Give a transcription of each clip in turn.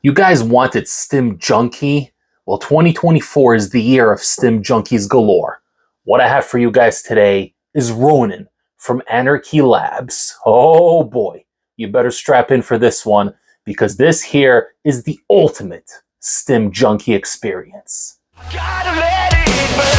You guys wanted STIM Junkie? Well, 2024 is the year of STIM Junkies galore. What I have for you guys today is Ronin from Anarchy Labs. Oh boy, you better strap in for this one because this here is the ultimate STIM Junkie experience. Gotta let it burn.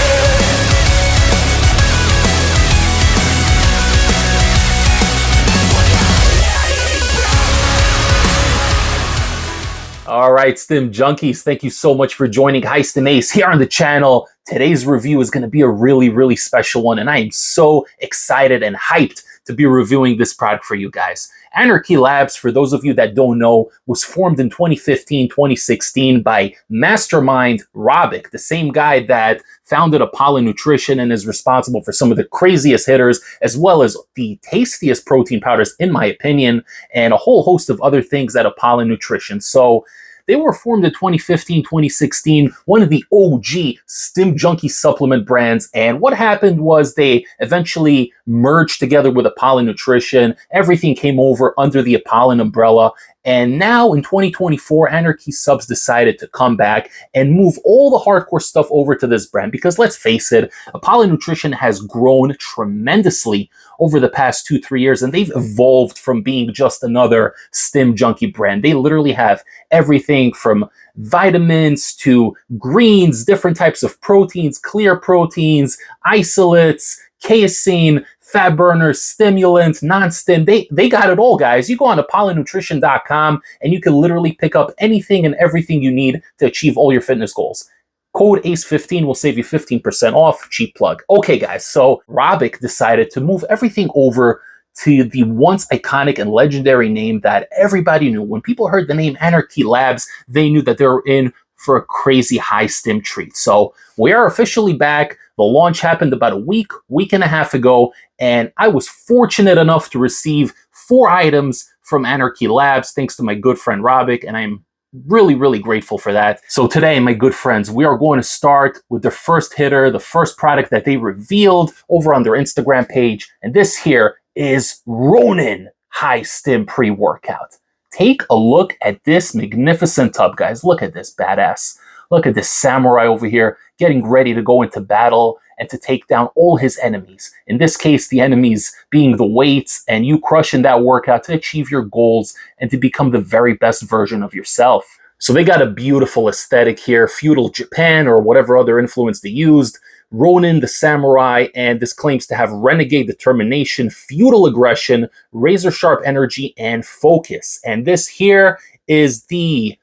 All right, STIM Junkies, thank you so much for joining Hi STIM Ace here on the channel. Today's review is going to be a really special one, and I am so excited and hyped to be reviewing this product for you guys. Anarchy Labs, for those of you that don't know, was formed in 2015-2016 by Mastermind Robic, the same guy that founded Apollo Nutrition and is responsible for some of the craziest hitters, as well as the tastiest protein powders, in my opinion, and a whole host of other things at Apollo Nutrition. So they were formed in 2015-2016, one of the OG STIM Junkie supplement brands. And what happened was they eventually merged together with Apollo Nutrition. Everything came over under the Apollo umbrella. And now in 2024, Anarchy Subs decided to come back and move all the hardcore stuff over to this brand. Because let's face it, Apollo Nutrition has grown tremendously over the past 2-3 years, and they've evolved from being just another STIM Junkie brand. They literally have everything from vitamins to greens, different types of proteins, clear proteins, isolates, casein, fat burners, stimulants, non-stim. They got it all, guys. You go on apollonutrition.com and you can literally pick up anything and everything you need to achieve all your fitness goals. Code ACE15 will save you 15% off. Cheap plug. Okay, guys, so Robic decided to move everything over to the once iconic and legendary name that everybody knew. When people heard the name Anarchy Labs, they knew that they were in for a crazy high stim treat. So we are officially back. The launch happened about a week and a half ago, and I was fortunate enough to receive 4 items from Anarchy Labs, thanks to my good friend Robic, and I'm really grateful for that. So today, my good friends, we are going to start with the first hitter, the first product that they revealed over on their Instagram page, and this here is Ronin High Stim Pre-workout. Take a look at this magnificent tub, guys. Look at this badass. Look at this samurai over here getting ready to go into battle and to take down all his enemies. In this case, the enemies being the weights, and you crushing that workout to achieve your goals and to become the very best version of yourself. So they got a beautiful aesthetic here, feudal Japan or whatever other influence they used. Ronin, the samurai, and this claims to have renegade determination, feudal aggression, razor-sharp energy, and focus. And this here is the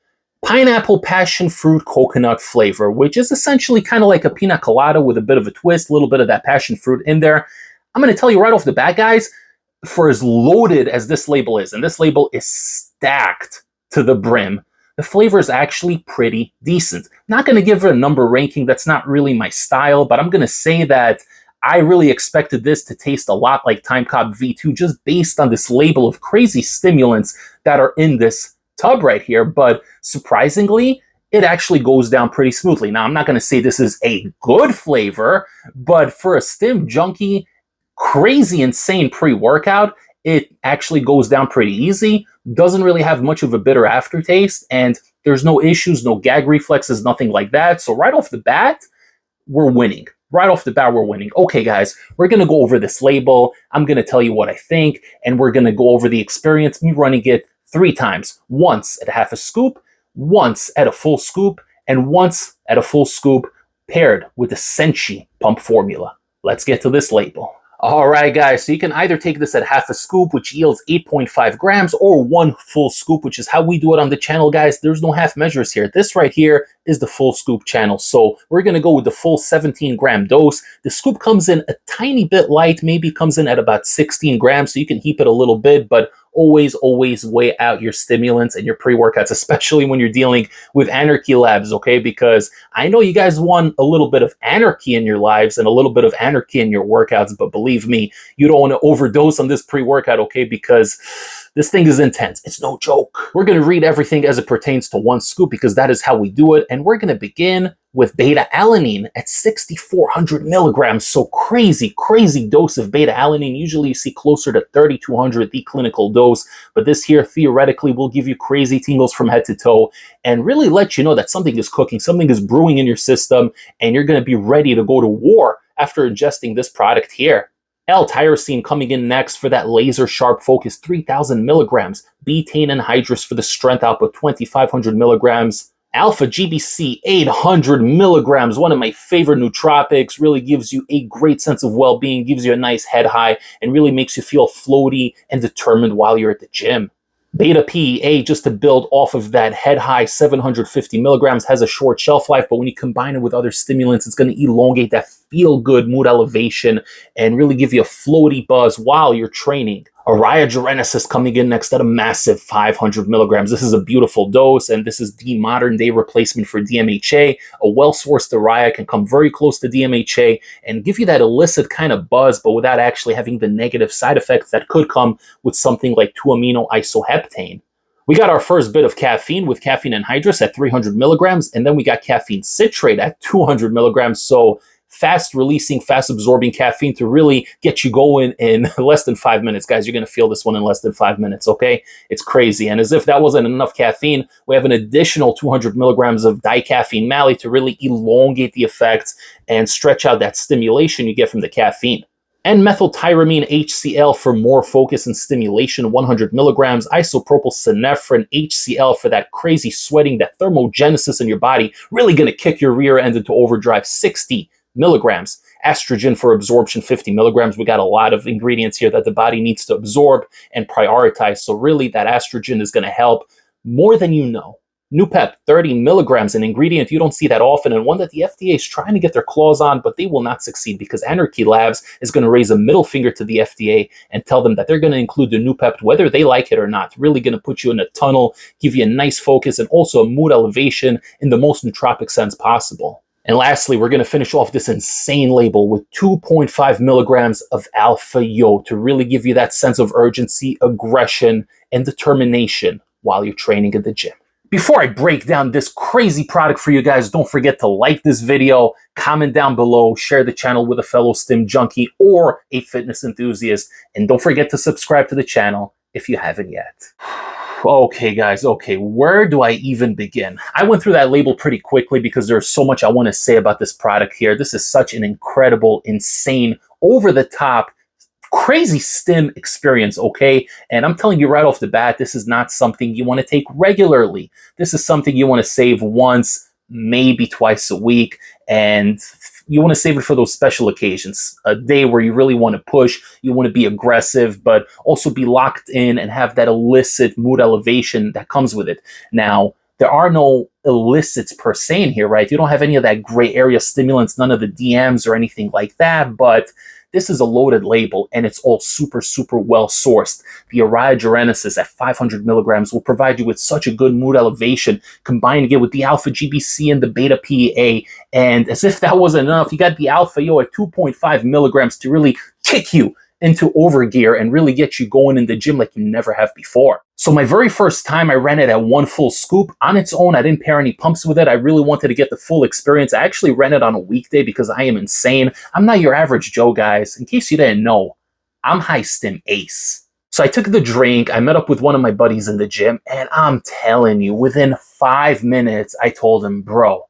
pineapple passion fruit coconut flavor, which is essentially kind of like a pina colada with a bit of a twist, a little bit of that passion fruit in there. I'm going to tell you right off the bat, guys, for as loaded as this label is, and this label is stacked to the brim, the flavor is actually pretty decent. Not going to give it a number ranking. That's not really my style, but I'm going to say that I really expected this to taste a lot like Time Cop V2 just based on this label of crazy stimulants that are in this tub right here. But surprisingly, it actually goes down pretty smoothly. Now, I'm not going to say this is a good flavor, but for a STIM Junkie, crazy insane pre-workout, it actually goes down pretty easy. Doesn't really have much of a bitter aftertaste, and there's no issues, no gag reflexes, nothing like that. So right off the bat, we're winning. Right off the bat, we're winning. Okay, guys, we're going to go over this label. I'm going to tell you what I think, and we're going to go over the experience, me running it 3 times. Once at a half a scoop, once at a full scoop, and once at a full scoop paired with the Senshi pump formula. Let's get to this label. All right, guys, so you can either take this at half a scoop, which yields 8.5 grams, or 1 full scoop, which is how we do it on the channel, guys. There's no half measures here. This right here is the full scoop channel. So we're going to go with the full 17-gram dose. The scoop comes in a tiny bit light, maybe comes in at about 16 grams, so you can heap it a little bit, but always weigh out your stimulants and your pre-workouts, especially when you're dealing with Anarchy Labs, okay? Because I know you guys want a little bit of anarchy in your lives and a little bit of anarchy in your workouts, but believe me, you don't want to overdose on this pre-workout, okay? Because this thing is intense. It's no joke. We're going to read everything as it pertains to 1 scoop because that is how we do it, and we're going to begin with beta alanine at 6,400 milligrams. So crazy, crazy dose of beta alanine. Usually you see closer to 3,200, the clinical dose, but this here theoretically will give you crazy tingles from head to toe and really let you know that something is cooking, something is brewing in your system, and you're going to be ready to go to war after ingesting this product here. L-tyrosine coming in next for that laser sharp focus, 3,000 milligrams. Betaine anhydrous for the strength output, 2,500 milligrams. Alpha GBC, 800 milligrams, one of my favorite nootropics, really gives you a great sense of well-being, gives you a nice head high, and really makes you feel floaty and determined while you're at the gym. Beta PEA, just to build off of that head high, 750 milligrams, has a short shelf life, but when you combine it with other stimulants, it's going to elongate that feel-good mood elevation and really give you a floaty buzz while you're training. Araya genesis coming in next at a massive 500 milligrams. This is a beautiful dose, and this is the modern-day replacement for DMHA. A well-sourced Araya can come very close to DMHA and give you that illicit kind of buzz, but without actually having the negative side effects that could come with something like 2-amino isoheptane. We got our first bit of caffeine with caffeine anhydrous at 300 milligrams, and then we got caffeine citrate at 200 milligrams. So fast-releasing, fast-absorbing caffeine to really get you going in less than 5 minutes. Guys, you're going to feel this one in less than 5 minutes, okay? It's crazy. And as if that wasn't enough caffeine, we have an additional 200 milligrams of dicaffeine mally to really elongate the effects and stretch out that stimulation you get from the caffeine. And methyltyramine HCl for more focus and stimulation, 100 milligrams. Isopropyl HCl for that crazy sweating, that thermogenesis in your body, really going to kick your rear end into overdrive, 60 milligrams. Estrogen for absorption, 50 milligrams. We got a lot of ingredients here that the body needs to absorb and prioritize. So really that estrogen is going to help more than you know. Nupep, 30 milligrams, an ingredient you don't see that often and one that the FDA is trying to get their claws on, but they will not succeed because Anarchy Labs is going to raise a middle finger to the FDA and tell them that they're going to include the Nupep whether they like it or not. Really going to put you in a tunnel, give you a nice focus, and also a mood elevation in the most nootropic sense possible. And lastly, we're going to finish off this insane label with 2.5 milligrams of alpha yo to really give you that sense of urgency, aggression, and determination while you're training at the gym. Before I break down this crazy product for you guys, don't forget to like this video, comment down below, share the channel with a fellow STIM junkie or a fitness enthusiast, and don't forget to subscribe to the channel if you haven't yet. Okay, guys, okay, where do I even begin? I went through that label pretty quickly because there's so much I want to say about this product here. This is such an incredible, insane, over-the-top, crazy STIM experience, okay? And I'm telling you right off the bat, this is not something you want to take regularly. This is something you want to save once, maybe twice a week, and you want to save it for those special occasions, a day where you really want to push, you want to be aggressive, but also be locked in and have that illicit mood elevation that comes with it. Now, there are no illicits per se in here, right? You don't have any of that gray area stimulants, none of the DMs or anything like that, but this is a loaded label, and it's all super, super well sourced. The Araya genesis at 500 milligrams will provide you with such a good mood elevation, combining it with the alpha GBC and the beta PEA. And as if that wasn't enough, you got the alpha yo at 2.5 milligrams to really kick you into overgear and really get you going in the gym like you never have before. So my very first time, I ran it at 1 full scoop on its own. I didn't pair any pumps with it. I really wanted to get the full experience. I actually ran it on a weekday because I am insane. I'm not your average Joe, guys. In case you didn't know, I'm high stim ace. So I took the drink, I met up with one of my buddies in the gym, and I'm telling you, within 5 minutes, I told him, bro,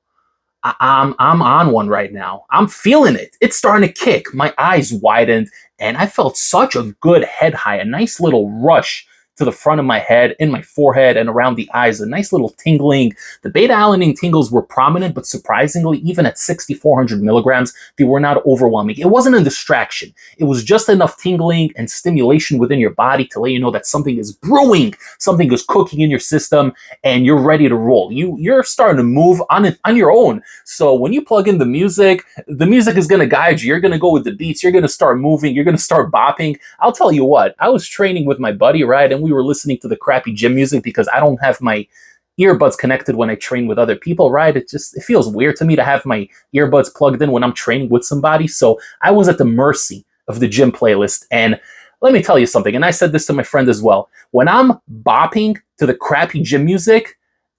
I'm on one right now. I'm feeling it. It's starting to kick. My eyes widened, and I felt such a good head high, a nice little rush to the front of my head, in my forehead, and around the eyes. A nice little tingling. The beta-alanine tingles were prominent, but surprisingly, even at 6,400 milligrams, they were not overwhelming. It wasn't a distraction. It was just enough tingling and stimulation within your body to let you know that something is brewing, something is cooking in your system, and you're ready to roll. You're starting to move on your own. So when you plug in the music is going to guide you. You're going to go with the beats. You're going to start moving. You're going to start bopping. I'll tell you what, I was training with my buddy, right? And we were listening to the crappy gym music because I don't have my earbuds connected when I train with other people, right? It feels weird to me to have my earbuds plugged in when I'm training with somebody. So I was at the mercy of the gym playlist. And let me tell you something, and I said this to my friend as well. When I'm bopping to the crappy gym music,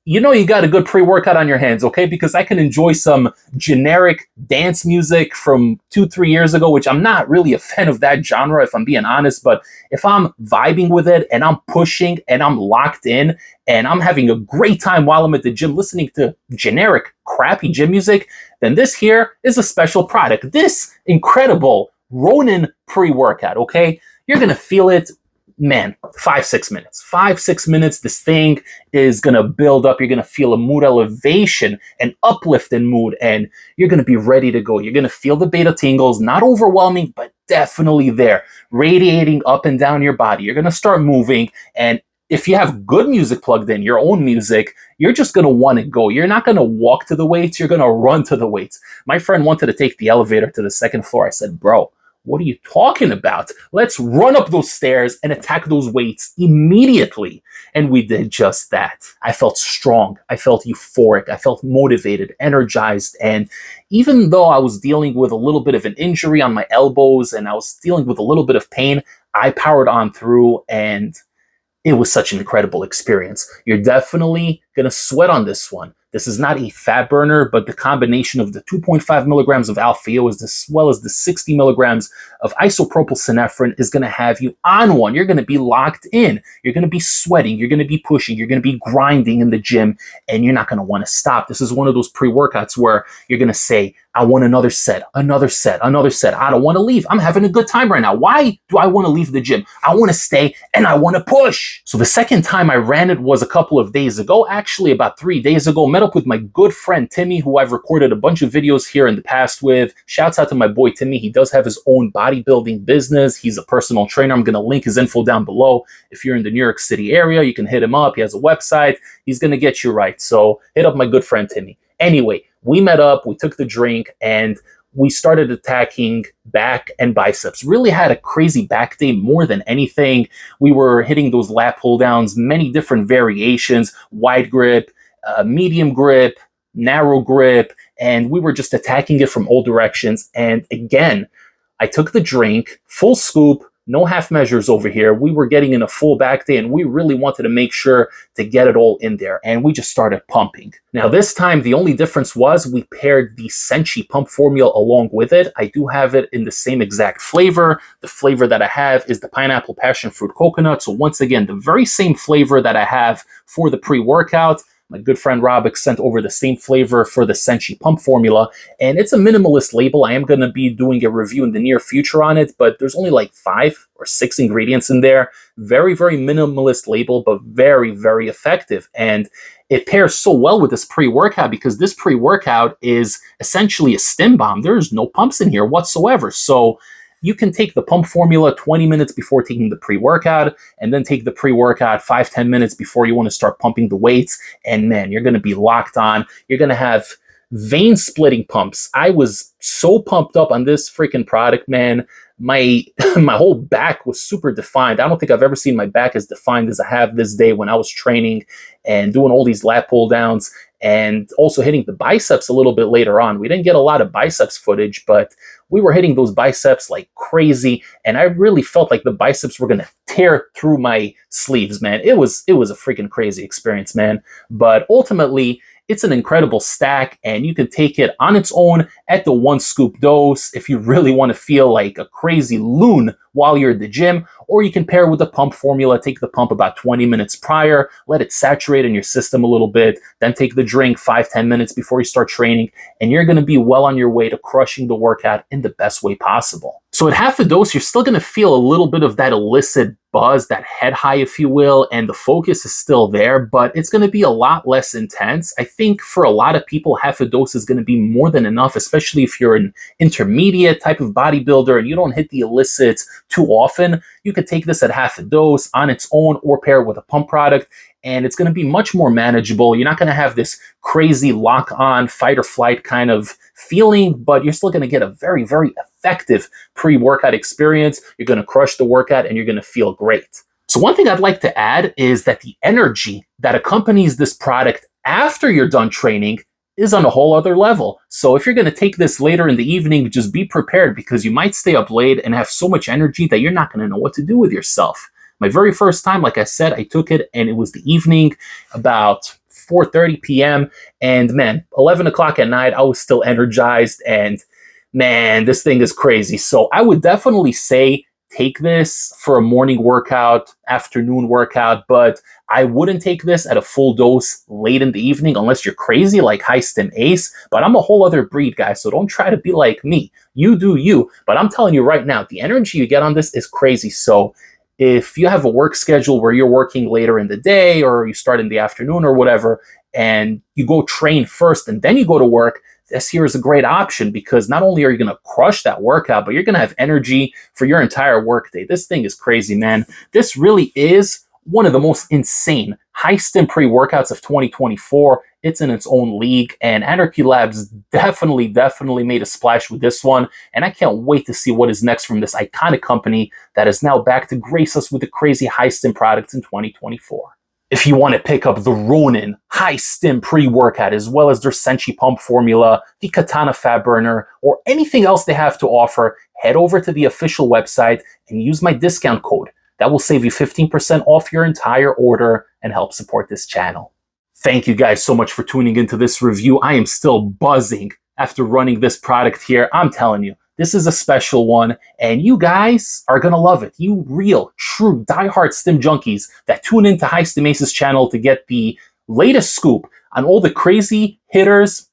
you know you got a good pre-workout on your hands, okay? Because I can enjoy some generic dance music from 2, 3 years ago, which I'm not really a fan of that genre, if I'm being honest. But if I'm vibing with it and I'm pushing and I'm locked in and I'm having a great time while I'm at the gym listening to generic, crappy gym music, then this here is a special product. This incredible Ronin pre-workout, okay? You're gonna feel it, man, 5, 6 minutes. 5, 6 minutes, this thing is gonna build up. You're gonna feel a mood elevation, an uplift in mood, and you're gonna be ready to go. You're gonna feel the beta tingles, not overwhelming, but definitely there, radiating up and down your body. You're gonna start moving, and if you have good music plugged in, your own music, you're just gonna wanna go. You're not gonna walk to the weights, you're gonna run to the weights. My friend wanted to take the elevator to the second floor. I said, bro, what are you talking about? Let's run up those stairs and attack those weights immediately. And we did just that. I felt strong. I felt euphoric. I felt motivated, energized. And even though I was dealing with a little bit of an injury on my elbows and I was dealing with a little bit of pain, I powered on through, and it was such an incredible experience. You're definitely going to sweat on this one. This is not a fat burner, but the combination of the 2.5 milligrams of alpha-O as well as the 60 milligrams of isopropyl is going to have you on one. You're going to be locked in. You're going to be sweating. You're going to be pushing. You're going to be grinding in the gym, and you're not going to want to stop. This is one of those pre-workouts where you're going to say, I want another set, another set, another set. I don't want to leave. I'm having a good time right now. Why do I want to leave the gym? I want to stay and I want to push. So the second time I ran it was a couple of days ago, actually about 3 days ago. Met up with my good friend Timmy, who I've recorded a bunch of videos here in the past with. Shouts out to my boy Timmy. He does have his own bodybuilding business. He's a personal trainer. I'm going to link his info down below. If you're in the New York City area, you can hit him up. He has a website. He's going to get you right. So hit up my good friend Timmy. Anyway, we met up, we took the drink, and we started attacking back and biceps. Really had a crazy back day more than anything. We were hitting those lat pull downs, many different variations, wide grip, medium grip, narrow grip, and we were just attacking it from all directions. And again, I took the drink, full scoop, no half measures over here. We were getting in a full back day, and we really wanted to make sure to get it all in there. And we just started pumping. Now, this time, the only difference was we paired the Senshi pump formula along with it. I do have it in the same exact flavor. The flavor that I have is the pineapple passion fruit coconut. So once again, the very same flavor that I have for the pre-workout. My good friend Robik sent over the same flavor for the Senshi pump formula, and it's a minimalist label. I am going to be doing a review in the near future on it, but there's only like 5 or 6 ingredients in there. Very, very minimalist label, but very, very effective. And it pairs so well with this pre-workout because this pre-workout is essentially a stim bomb. There's no pumps in here whatsoever. So you can take the pump formula 20 minutes before taking the pre-workout, and then take the pre-workout 5-10 minutes before you want to start pumping the weights. And man, you're going to be locked on. You're going to have vein splitting pumps. I was so pumped up on this freaking product, man. My whole back was super defined. I don't think I've ever seen my back as defined as I have this day when I was training and doing all these lat pull downs and also hitting the biceps a little bit later on. We didn't get a lot of biceps footage, but we were hitting those biceps like crazy, and I really felt like the biceps were going to tear through my sleeves, man. It was a freaking crazy experience, man. But ultimately, it's an incredible stack, and you can take it on its own at the 1 scoop dose if you really want to feel like a crazy loon while you're at the gym, or you can pair with the pump formula, take the pump about 20 minutes prior, let it saturate in your system a little bit, then take the drink 5-10 minutes before you start training, and you're going to be well on your way to crushing the workout in the best way possible. So at half a dose, you're still going to feel a little bit of that illicit buzz, that head high, if you will, and the focus is still there, but it's going to be a lot less intense. I think for a lot of people, half a dose is going to be more than enough, especially if you're an intermediate type of bodybuilder and you don't hit the illicits too often. You could take this at half a dose on its own or pair it with a pump product, and it's going to be much more manageable. You're not going to have this crazy lock-on fight or flight kind of feeling, but you're still going to get a very, very effective pre-workout experience. You're going to crush the workout and you're going to feel great. So one thing I'd like to add is that the energy that accompanies this product after you're done training is on a whole other level. So if you're going to take this later in the evening, just be prepared because you might stay up late and have so much energy that you're not going to know what to do with yourself. My very first time, like I said, I took it and it was the evening, about 4:30 p.m. And man, 11 o'clock at night, I was still energized. And man, this thing is crazy. So I would definitely say take this for a morning workout, afternoon workout, but I wouldn't take this at a full dose late in the evening unless you're crazy like High Stim Ace. But I'm a whole other breed, guys, so don't try to be like me. You do you. But I'm telling you right now, the energy you get on this is crazy. So if you have a work schedule where you're working later in the day or you start in the afternoon or whatever, and you go train first and then you go to work, this here is a great option because not only are you going to crush that workout, but you're going to have energy for your entire workday. This thing is crazy, man. This really is one of the most insane high stim pre-workouts of 2024. It's in its own league, and Anarchy Labs definitely made a splash with this one, and I can't wait to see what is next from this iconic company that is now back to grace us with the crazy high stim products in 2024. If you want to pick up the Ronin high stim pre-workout as well as their Senshi pump formula, the Katana fat burner, or anything else they have to offer, head over to the official website and use my discount code. That will save you 15% off your entire order and help support this channel. Thank you guys so much for tuning into this review. I am still buzzing after running this product here. I'm telling you, this is a special one, and you guys are going to love it. You real, true, diehard Stim Junkies that tune into High Stim Ace's channel to get the latest scoop on all the crazy hitters.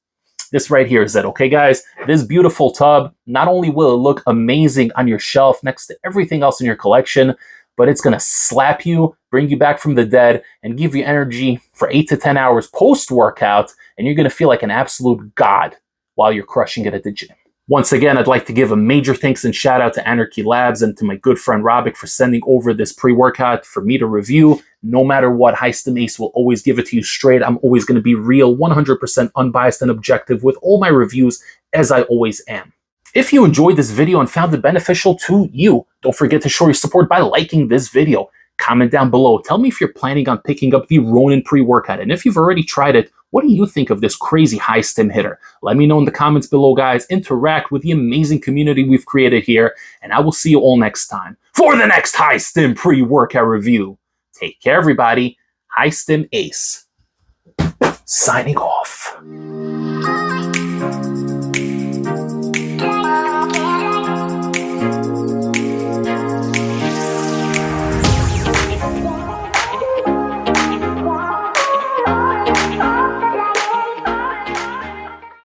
This right here is it, okay, guys? This beautiful tub, not only will it look amazing on your shelf next to everything else in your collection, but it's going to slap you, bring you back from the dead, and give you energy for 8 to 10 hours post-workout, and you're going to feel like an absolute god while you're crushing it at the gym. Once again, I'd like to give a major thanks and shout out to Anarchy Labs and to my good friend Robik for sending over this pre-workout for me to review. No matter what, High Stim Ace will always give it to you straight. I'm always going to be real, 100% unbiased and objective with all my reviews, as I always am. If you enjoyed this video and found it beneficial to you, don't forget to show your support by liking this video. Comment down below. Tell me if you're planning on picking up the Ronin pre-workout, and if you've already tried it, what do you think of this crazy high stim hitter? Let me know in the comments below, guys. Interact with the amazing community we've created here, and I will see you all next time for the next high stim pre-workout review. Take care, everybody. High Stim Ace signing off.